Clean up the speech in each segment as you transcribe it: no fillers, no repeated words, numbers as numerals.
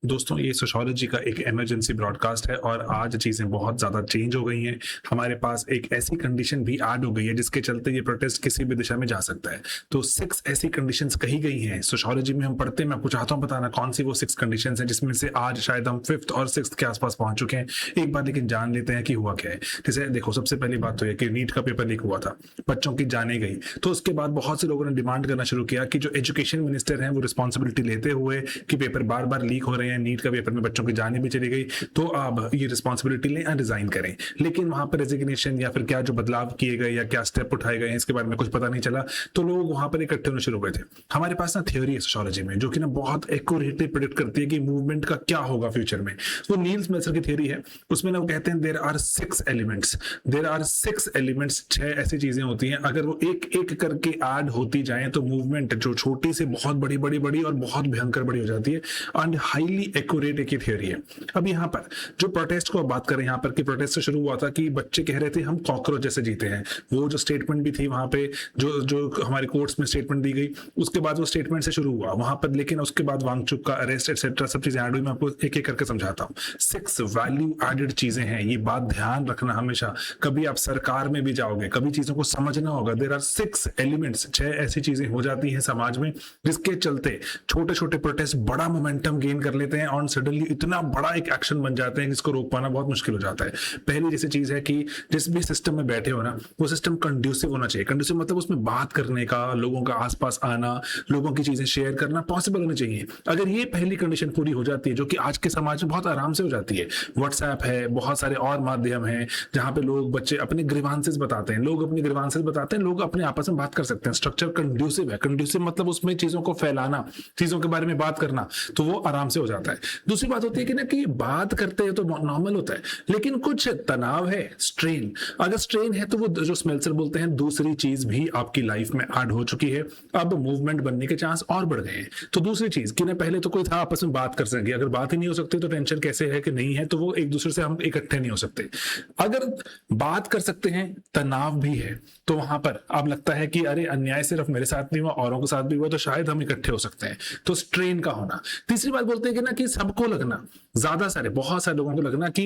दोस्तों, ये सोशियोलॉजी का एक इमरजेंसी ब्रॉडकास्ट है और आज चीज़ें बहुत ज़्यादा चेंज हो गई हैं। हमारे पास एक ऐसी कंडीशन भी ऐड हो गई है जिसके चलते ये प्रोटेस्ट किसी भी दिशा में जा सकता है। तो 6 ऐसी कंडीशंस कही गई हैं, सोशियोलॉजी में हम पढ़ते हैं। मैं आपको चाहता हूँ बताना कौन सी वो 6 कंडीशंस हैं जिसमें से आज शायद हम 5th और 6th के आसपास पहुँच चुके हैं। एक बार लेकिन जान लेते हैं कि हुआ क्या है। जैसे देखो, सबसे पहली बात तो ये कि नीट का पेपर लीक हुआ था, बच्चों की जानें गई। तो उसके बाद बहुत से लोगों ने डिमांड करना शुरू किया कि जो एजुकेशन मिनिस्टर हैं वो रिस्पॉन्सिबिलिटी लेते हुए कि पेपर बार-बार लीक हो रहे हैं, नीट का पेपर में बच्चों की जानें भी चली गई, तो अब ये रिस्पॉन्सिबिलिटी लें और रिजाइन करें। लेकिन वहां पर रेजिग्नेशन या फिर क्या जो बदलाव किए गए या क्या स्टेप उठाए गए हैं इसके बारे में कुछ पता नहीं चला। तो लोग वहां पर इकट्ठे होने शुरू हुए थे। हमारे पास ना थ्योरी है सोशियोलॉजी में जो कि ना बहुत एक्यूरेटली प्रेडिक्ट करती है कि मूवमेंट का क्या होगा फ्यूचर में। वो नील्स मेसर की थ्योरी है। उसमें ना वो कहते हैं देयर आर 6 एलिमेंट्स। 6 ऐसी चीजें होती हैं, अगर वो एक एक करके ऐड होती जाए तो मूवमेंट जो छोटी से बहुत बड़ी बड़ी बड़ी और बहुत भयंकर बड़ी हो जाती है। एंड हाईली एक्यूरेट एक थ्योरी है। अब यहाँ पर जो प्रोटेस्ट को बात करें, यहाँ पर कि प्रोटेस्ट से शुरू हुआ था कि बच्चे कह रहे थे हम कॉकरोच जैसे जीते हैं। वो जो स्टेटमेंट भी थी वहां पे जो जो हमारे कोर्ट्स में स्टेटमेंट दी गई, उसके बाद वो स्टेटमेंट से शुरू हुआ वहां पर। लेकिन उसके बाद वांगचुक का अरेस्ट एक्सेट्रा सब चीजें ऐड हुई। मैं आपको एक एक करके समझाता हूँ। 6 वैल्यू एडेड चीजें हैं, ये बात ध्यान रखना हमेशा। कभी आप सरकार में भी जाओगे, कभी चीजों को समझना होगा। There are 6 elements. 6 ऐसी चीजें हो जाती हैं समाज में जिसके चलते छोटे छोटे प्रोटेस्ट बड़ा मोमेंटम गेन कर लेते हैं और सडनली इतना बड़ा एक एक्शन बन जाते हैं जिसको रोक पाना बहुत मुश्किल हो जाता है। पहली जैसी चीज है कि जिस भी सिस्टम में बैठे हो ना, वो सिस्टम कंड्यूसिव होना चाहिए। कंड्यूसिव मतलब उसमें बात करने का, लोगों का आसपास आना, लोगों की चीजें शेयर करना पॉसिबल होनी चाहिए। अगर ये पहली कंडीशन पूरी हो जाती है, जो कि आज के समाज में बहुत आराम से हो जाती है, व्हाट्सएप है, बहुत सारे और माध्यम हैं जहां पे लोग बच्चे अपने ग्रीवांसेस बताते हैं, लोग अपने आपस में बात कर सकते हैं। स्ट्रक्चर कंड्यूसिव है। कंड्यूसिव मतलब उसमें चीजों को फैलाना, चीजों के बारे में बात करना, तो वो आराम से हो जाता है। दूसरी बात होती है कि ना कि बात करते हैं तो नॉर्मल होता है, लेकिन कुछ तनाव है, स्ट्रेन। अगर स्ट्रेन है तो वो जो स्मेल्सर बोलते हैं, दूसरी चीज भी आपकी लाइफ में ऐड हो चुकी है। अब मूवमेंट बनने के चांस और बढ़ गए हैं। तो दूसरी चीज कि ना पहले तो कोई था आपस में बात कर सके, अगर बात ही नहीं हो सकती तो टेंशन कैसे है कि नहीं है, तो वो एक दूसरे से हम इकट्ठे नहीं हो सकते। अगर बात कर सकते हैं, तनाव भी है, तो वहां पर अब लगता है कि अरे अन्याय सिर्फ मेरे साथ नहीं हुआ, औरों के साथ भी हुआ, तो शायद हम इकट्ठे हो सकते हैं। तो स्ट्रेन का होना। तीसरी बात बोलते हैं कि ना कि सबको लगना, बहुत सारे लोगों को लगना कि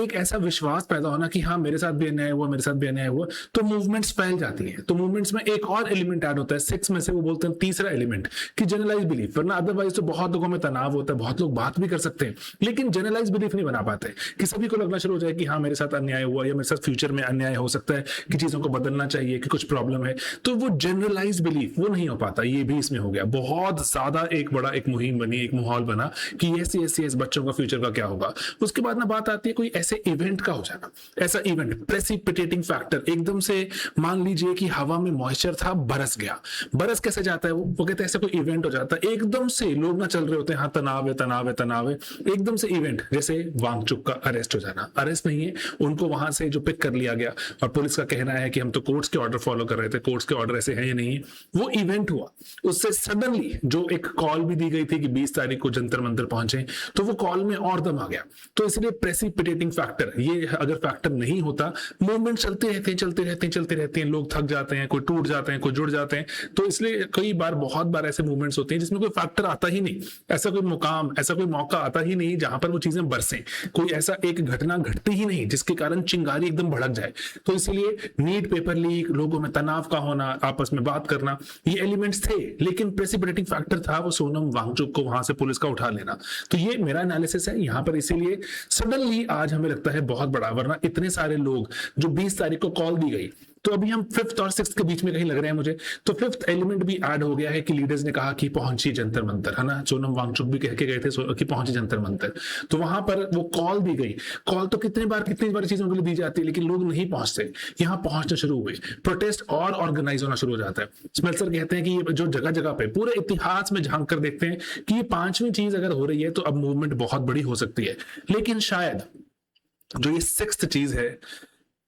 एक ऐसा विश्वास पैदा होना कि हाँ मेरे साथ भी अन्याय हुआ, मेरे साथ भी अन्याय हुआ, तो मूवमेंट्स फैल जाती है। तो मूवमेंट्स में एक और एलिमेंट ऐड होता है 6 में से, वो बोलते हैं तीसरा एलिमेंट कि जनरलाइज बिलीफ। वरना अदरवाइज तो बहुत लोगों में तनाव होता है, बहुत लोग बात भी कर सकते हैं, लेकिन जनरलाइज बिलीफ नहीं बना पाते कि सभी को लगना शुरू हो जाए कि हाँ मेरे साथ अन्याय हुआ या मेरे साथ फ्यूचर में अन्याय हो सकता है, कि चीजों को बदलना चाहिए, कि कुछ प्रॉब्लम है। तो वो जनरलाइज बिलीफ वो नहीं हो पाता। ये भी इसमें हो गया। बहुत ज्यादा एक बड़ा एक मुहिम बनी, एक माहौल बना कि यस बच्चों का फ्यूचर का क्या होगा। उसके बाद ना बात आती है कोई ऐसे इवेंट का हो जाना। ऐसा इवेंट, प्रेसिपिटेटिंग फैक्टर, एकदम से मान लीजिए कि हवा में मॉइस्चर था, बरस गया। बरस कैसे जाता है वो कहते हैं ऐसे कोई इवेंट हो जाता है, एकदम से लोग ना चल रहे होते हैं, हाँ तनाव है, एकदम से इवेंट, जैसे वांगचुक का अरेस्ट हो जाना। अरेस्ट नहीं है, उनको वहां से जो पिक कर लिया गया और पुलिस का कहना है कि हम तो कोर्ट्स के ऑर्डर फॉलो कर रहे थे, कोर्ट्स के ऑर्डर ऐसे हैं या नहीं है, वो इवेंट हुआ। उससे सडनली जो एक कॉल भी दी गई थी कि 20 तारीख को जंतर मंतर पहुंचे, तो वो कॉल में और दम आ गया। तो इसलिए प्रेसिपिटेटिंग फैक्टर, ये अगर फैक्टर नहीं होता, मूवमेंट चलते रहते हैं, लोग थक जाते हैं, कोई टूट जाते हैं, कोई जुड़ जाते हैं। तो इसलिए कई बार, बहुत बार ऐसे मूवमेंट्स होते हैं जिसमें कोई फैक्टर आता ही नहीं, ऐसा कोई मुकाम, ऐसा कोई मौका आता ही नहीं जहां पर वो चीजें बरसें, कोई ऐसा एक घटना घटती ही नहीं जिसके कारण चिंगारी एकदम भड़क जाए। तो इसलिए नीट पेपर लीक, लोगों में तनाव का होना, आपस में बात करना, ये एलिमेंट्स थे। लेकिन प्रेसिपिटेटिंग फैक्टर था वो सोनम वांगचुक को वहां से पुलिस का उठा लेना। तो ये मेरा एनालिसिस है यहाँ पर। इसीलिए सडनली आज हमें लगता है बहुत बड़ा, वरना इतने सारे लोग जो 20 तारीख को कॉल दी गई, तो अभी हम 5th और 6th के बीच में कहीं लग रहे हैं मुझे। तो 5th एलिमेंट भी ऐड हो गया है कि लीडर्स ने कहा कि पहुंची जंतर मंतर, है ना, सोनम वांगचुक भी कह के गए थे कि पहुंची जंतर मंतर। तो वहां पर वो कॉल दी गई। कॉल तो कितनी बार चीजों के लिए दी जाती है, लेकिन लोग नहीं पहुंचते। यहाँ पहुंचना शुरू हुए, प्रोटेस्ट और ऑर्गेनाइज होना शुरू हो जाता है। स्मेल्सर कहते हैं कि ये जो जगह जगह पे पूरे इतिहास में झांक कर देखते हैं कि ये 5वीं चीज अगर हो रही है तो अब मूवमेंट बहुत बड़ी हो सकती है। लेकिन शायद जो ये 6th चीज है,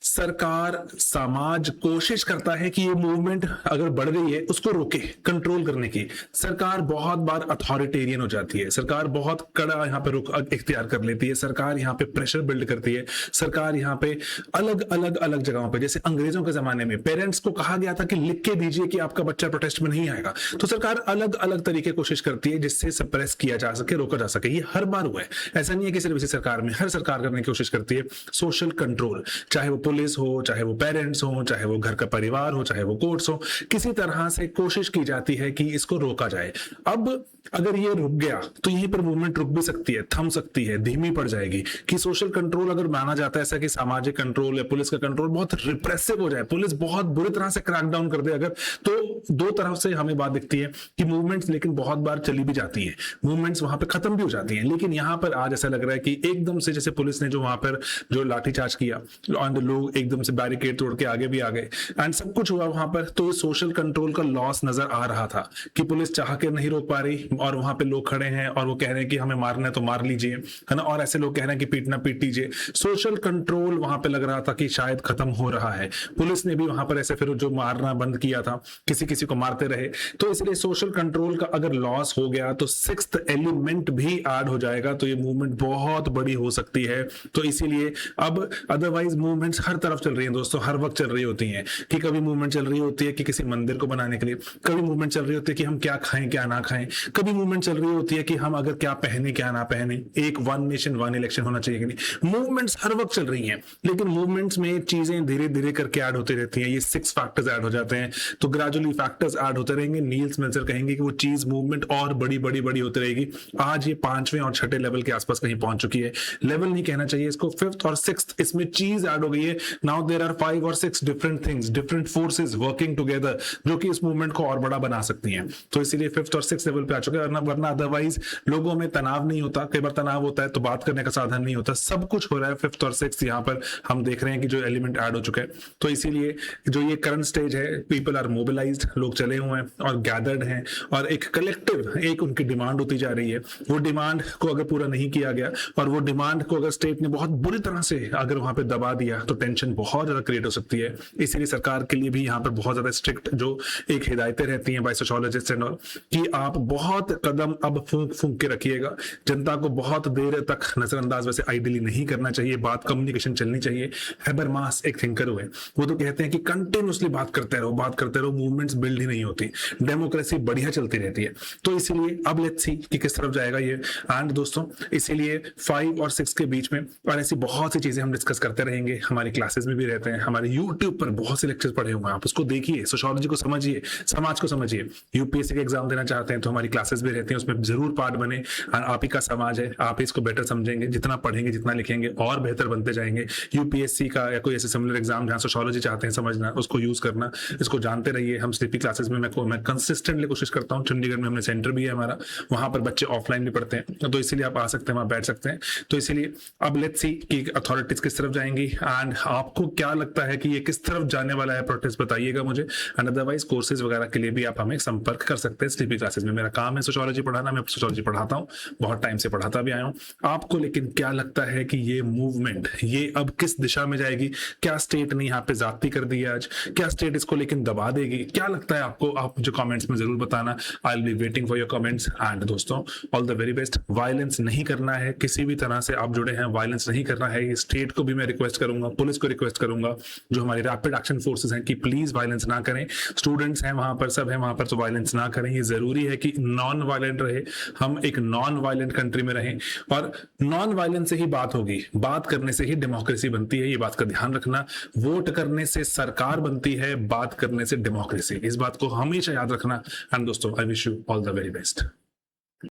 सरकार, समाज कोशिश करता है कि ये मूवमेंट अगर बढ़ रही है उसको रोके, कंट्रोल करने की। सरकार बहुत बार अथॉरिटेरियन हो जाती है, सरकार बहुत कड़ा यहाँ पे रुख इख्तियार कर लेती है, सरकार यहाँ पे प्रेशर बिल्ड करती है, सरकार यहाँ पे अलग अलग अलग जगहों पे, जैसे अंग्रेजों के जमाने में पेरेंट्स को कहा गया था कि लिख के दीजिए कि आपका बच्चा प्रोटेस्ट में नहीं आएगा, तो सरकार अलग अलग तरीके कोशिश करती है जिससे सप्रेस किया जा सके, रोका जा सके। ये हर बार हुआ है, ऐसा नहीं है कि सिर्फ इसी सरकार में, हर सरकार करने की कोशिश करती है सोशल कंट्रोल, चाहे वो पुलिस हो, चाहे वो पेरेंट्स हो, चाहे वो घर का परिवार हो, चाहे वो कोर्ट्स हो, किसी तरह से कोशिश की जाती है कि इसको रोका जाए। अब अगर ये रुक गया तो यहीं पर मूवमेंट रुक भी सकती है, थम सकती है, धीमी पड़ जाएगी। कि सोशल कंट्रोल अगर माना जाता है ऐसा कि सामाजिक कंट्रोल या पुलिस का कंट्रोल बहुत रिप्रेसिव हो जाए, पुलिस बहुत बुरी तरह से क्रैकडाउन कर दे अगर, तो दो तरफ से हमें बात दिखती है कि मूवमेंट्स लेकिन बहुत बार चली भी जाती है, मूवमेंट्स वहां पर खत्म भी हो जाती है। लेकिन यहां पर आज ऐसा लग रहा है कि एकदम से जैसे पुलिस ने जो वहां पर जो लाठीचार्ज किया और लोग एकदम से बैरिकेड तोड़ के आगे भी आ गए एंड सब कुछ हुआ वहां पर, तो सोशल कंट्रोल का लॉस नजर आ रहा था कि पुलिस चाह के नहीं रोक पा रही और वहां पे लोग खड़े हैं और वो कह रहे हैं कि हमें मारना है तो मार लीजिए, है ना, और ऐसे लोग कह रहे हैं कि पीटना पीट लीजिए। सोशल कंट्रोल वहां पे लग रहा था कि शायद खत्म हो रहा है, पुलिस ने भी वहां पर ऐसे फिर जो मारना बंद किया था, किसी किसी को मारते रहे, तो इसलिए सोशल कंट्रोल का अगर लॉस हो गया तो सिक्स्थ एलिमेंट भी ऐड हो जाएगा, तो ये मूवमेंट बहुत बड़ी हो सकती है। तो इसीलिए अब अदरवाइज मूवमेंट्स हर तरफ चल रही है दोस्तों, हर वक्त चल रही होती हैं कि कभी मूवमेंट चल रही होती है कि किसी मंदिर को बनाने के लिए, कभी मूवमेंट चल रही होती है कि हम क्या खाएं क्या ना खाएं, कभी मूवमेंट चल रही होती है कि हम अगर क्या पहने क्या ना पहने, एक वन नेशन वन इलेक्शन होना चाहिए कि नहीं। मूवमेंट्स हर वक्त चल रही हैं, लेकिन मूवमेंट्स में चीजें धीरे धीरे करके ऐड होती रहती हैं, ये 6 फैक्टर्स ऐड हो जाते हैं, तो ग्रेजुअली फैक्टर्स ऐड होते रहेंगे। नील्स मेल्जर कहेंगे कि वो चीज मूवमेंट और बड़ी बड़ी बड़ी होती रहेगी। आज ये 5वें और 6ठे लेवल के आसपास कहीं पहुंच चुकी है, लेवल नहीं कहना चाहिए इसको, 5th और 6th इसमें चीज ऐड हो गई है। नाउ देयर आर 5 और 6 different things, different forces working together, जो कि इस मूवमेंट को और बड़ा बना सकती हैं। तो इसीलिए 5th और 6th लेवल पे आ चुके हैं, वरना अदरवाइज लोगों में तनाव नहीं होता, कई बार तनाव होता है तो बात करने का साधन नहीं होता, सब कुछ हो रहा है 5th और 6th यहाँ पर हम देख रहे हैं कि जो एलिमेंट ऐड हो चुके हैं। तो इसीलिए जो ये करंट स्टेज है, पीपल आर मोबिलाइज्ड, लोग चले हुए हैं और गैदर्ड हैं और एक कलेक्टिव एक उनकी डिमांड होती जा रही है। वो डिमांड को अगर पूरा नहीं किया गया और वो डिमांड को अगर स्टेट ने बहुत बुरी तरह से अगर वहां पे दबा दिया तो टेंशन बहुत ज्यादा क्रिएट हो सकती है। इसीलिए सरकार के लिए भी यहाँ पर बहुत ज्यादा स्ट्रिक्ट जो एक हिदायतें रहती हैं बाय सोशियोलॉजिस्ट एंड ऑल, कि आप बहुत कदम अब फूंक फूंक के रखिएगा, जनता को बहुत देर तक नजरअंदाज वैसे आइडियली नहीं करना चाहिए, बात कम्युनिकेशन चलनी चाहिए। हैबरमास एक थिंकर हुए, वो तो कहते हैं कि कंटिन्यूअसली बात करते रहो, मूवमेंट्स बिल्ड ही नहीं होती, डेमोक्रेसी बढ़िया चलती रहती है। तो इसीलिए अब लेट्स सी कि किस तरफ जाएगा ये। एंड दोस्तों इसीलिए 5 और 6 के बीच में और ऐसी बहुत सी चीजें हम डिस्कस करते रहेंगे, हमारी क्लासेस में भी रहते हैं, हमारे यूट्यूब पर बहुत से लेक्चर्स पढ़े हुए हैं, आप उसको देखिए, सोशियोलॉजी को समझिए, समाज को समझिए। यूपीएससी के एग्जाम देना चाहते हैं तो हमारी क्लासेस भी रहती हैं, उसमें जरूर पार्ट बने। आप ही का समाज है, आप इसको बेटर समझेंगे, जितना पढ़ेंगे जितना लिखेंगे और बेहतर बनते जाएंगे। यूपीएससी का या कोई ऐसे सिमिलर एग्जाम जहां सोशियोलॉजी चाहते हैं समझना, उसको यूज करना, इसको जानते रहिए। हम स्लीपी क्लासेस में मैं कंसिस्टेंटली कोशिश करता हूँ, चंडीगढ़ में हमने सेंटर भी है हमारा, वहां पर बच्चे ऑफलाइन भी पढ़ते हैं, तो इसीलिए आप आ सकते हैं, वहां बैठ सकते हैं। तो इसीलिए अब लेट्स सी कि अथॉरिटीज किस तरफ जाएंगी एंड आपको क्या लगता है कि ये किस तरफ जाने वाला है प्रोटेस्ट, बताइएगा मुझे। एंड अदरवाइज कोर्सेज वगैरह के लिए भी आप हमें संपर्क कर सकते हैं स्लीपी क्लासेस में। मेरा काम है सोशियोलॉजी पढ़ाना, मैं सोशियोलॉजी पढ़ाता हूँ, बहुत टाइम से पढ़ाता भी आया हूँ। आपको लेकिन क्या लगता है कि ये मूवमेंट ये अब किस दिशा में जाएगी? क्या स्टेट ने यहाँ पे जाती कर दी है आज? क्या स्टेट इसको लेकिन दबा देगी? क्या लगता है आपको? आप मुझे कमेंट्स में जरूर बताना। I will be waiting for your comments. And दोस्तों all the very best. Violence नहीं करना है, किसी भी तरह से आप जुड़े हैं वायलेंस नहीं करना है। स्टेट को भी मैं रिक्वेस्ट करूंगा, पुलिस को रिक्वेस्ट करूंगा, जो हमारी रैपिड एक्शन फोर्सेस हैं, कि प्लीज वायलेंस ना करें। स्टूडेंट्स हैं वहां पर, सब है वहां पर, तो वायलेंस ना करें। ये जरूरी है कि नॉन वायलेंट रहे, हम एक नॉन वायलेंट कंट्री में रहें और नॉन वायलेंस से ही बात होगी, बात करने से ही डेमोक्रेसी बनती है। ये बात का ध्यान रखना। वोट करने से सरकार बनती है, बात करने से डेमोक्रेसी। इस बात को हमेशा याद रखना। एंड दोस्तों I wish you all the very best.